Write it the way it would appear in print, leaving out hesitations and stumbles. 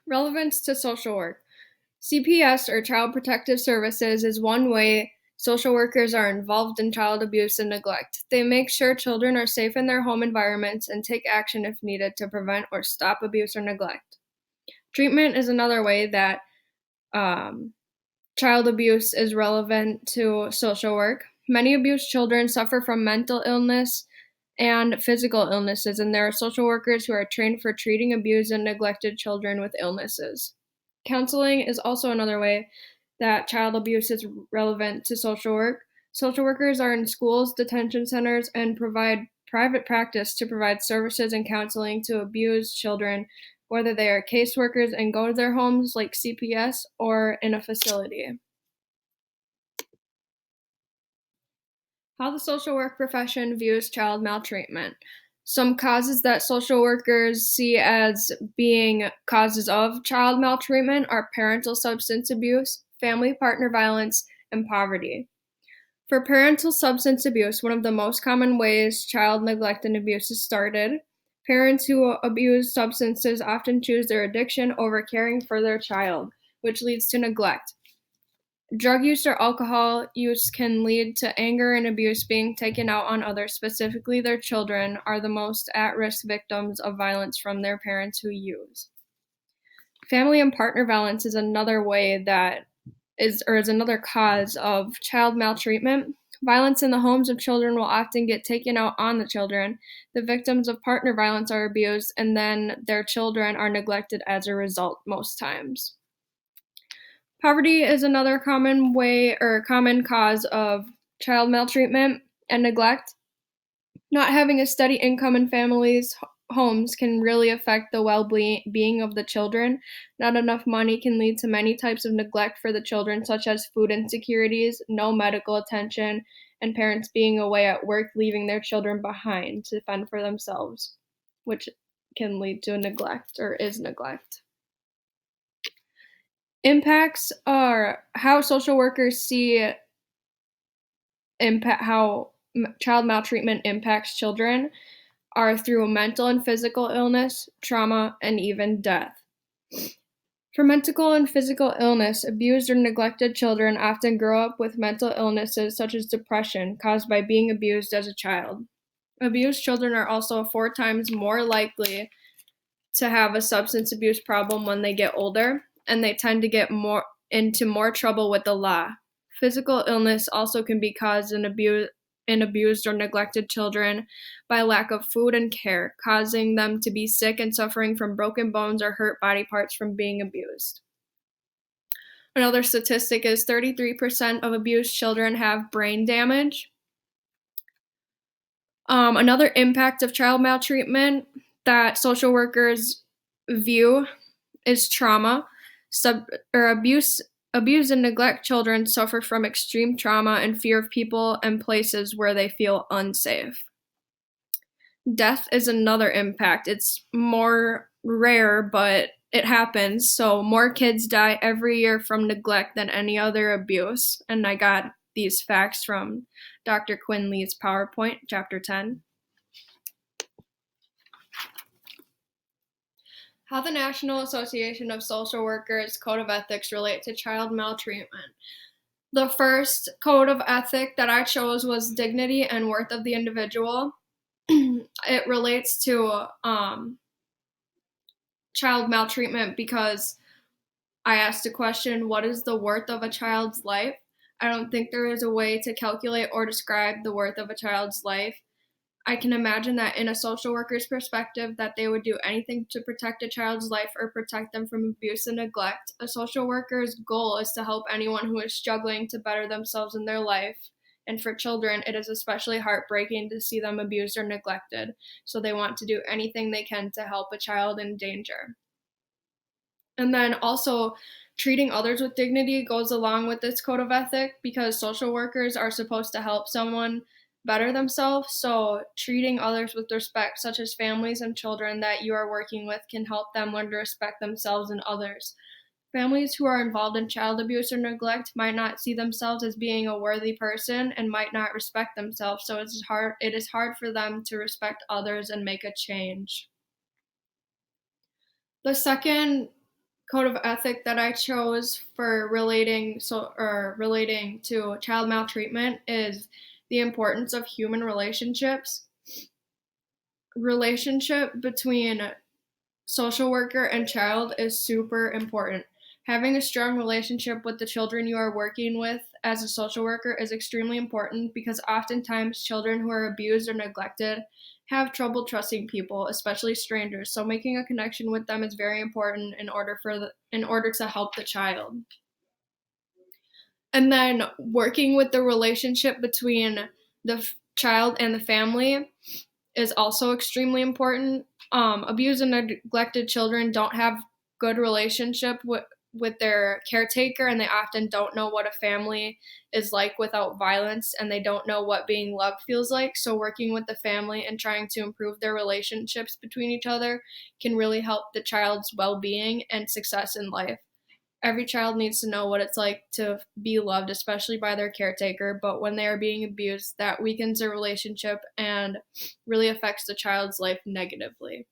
Relevance to social work. CPS, or Child Protective Services, is one way social workers are involved in child abuse and neglect. They make sure children are safe in their home environments and take action if needed to prevent or stop abuse or neglect. Treatment is another way that um, child abuse is relevant to social work. Many abused children suffer from mental illness and physical illnesses, and there are social workers who are trained for treating abused and neglected children with illnesses. Counseling is also another way that child abuse is relevant to social work. Social workers are in schools, detention centers, and provide private practice to provide services and counseling to abused children, whether they are caseworkers and go to their homes like CPS or in a facility. How the social work profession views child maltreatment. Some causes that social workers see as being causes of child maltreatment are parental substance abuse, family partner violence, and poverty. For parental substance abuse, one of the most common ways child neglect and abuse is started. Parents who abuse substances often choose their addiction over caring for their child, which leads to neglect. Drug use or alcohol use can lead to anger and abuse being taken out on others, specifically their children, are the most at-risk victims of violence from their parents who use. Family and partner violence is another way that is another cause of child maltreatment. Violence in the homes of children will often get taken out on the children. The victims of partner violence are abused, and then their children are neglected as a result most times. Poverty is another common way or common cause of child maltreatment and neglect. Not having a steady income in families' homes can really affect the well-being of the children. Not enough money can lead to many types of neglect for the children, such as food insecurities, no medical attention, and parents being away at work, leaving their children behind to fend for themselves, which can lead to neglect or is neglect. Impacts are how social workers see how child maltreatment impacts children are through mental and physical illness, trauma, and even death. For mental and physical illness, abused or neglected children often grow up with mental illnesses such as depression caused by being abused as a child. Abused children are also 4 times more likely to have a substance abuse problem when they get older, and they tend to get into more trouble with the law. Physical illness also can be caused in abused or neglected children by lack of food and care, causing them to be sick and suffering from broken bones or hurt body parts from being abused. Another statistic is 33% of abused children have brain damage. Another impact of child maltreatment that social workers view is trauma. Abuse and neglect children suffer from extreme trauma and fear of people and places where they feel unsafe. Death is another impact. It's more rare, but it happens. So more kids die every year from neglect than any other abuse. And I got these facts from Dr. Quinn Lee's PowerPoint, Chapter 10. How the National Association of Social Workers Code of Ethics relate to child maltreatment. The first code of ethic that I chose was dignity and worth of the individual. It relates to child maltreatment because I asked a question, what is the worth of a child's life? I don't think there is a way to calculate or describe the worth of a child's life. I can imagine that in a social worker's perspective that they would do anything to protect a child's life or protect them from abuse and neglect. A social worker's goal is to help anyone who is struggling to better themselves in their life. And for children, it is especially heartbreaking to see them abused or neglected. So they want to do anything they can to help a child in danger. And then also, treating others with dignity goes along with this code of ethic because social workers are supposed to help someone better themselves. So treating others with respect, such as families and children that you are working with, can help them learn to respect themselves and others. Families who are involved in child abuse or neglect might not see themselves as being a worthy person and might not respect themselves. So it is hard for them to respect others and make a change. The second code of ethic that I chose for relating to child maltreatment is the importance of human relationships. Relationship between social worker and child is super important. Having a strong relationship with the children you are working with as a social worker is extremely important because oftentimes children who are abused or neglected have trouble trusting people, especially strangers. So making a connection with them is very important in order to help the child. And then working with the relationship between child and the family is also extremely important. Abused and neglected children don't have good relationship with their caretaker, and they often don't know what a family is like without violence, and they don't know what being loved feels like. So working with the family and trying to improve their relationships between each other can really help the child's well-being and success in life. Every child needs to know what it's like to be loved, especially by their caretaker. But when they are being abused, that weakens their relationship and really affects the child's life negatively.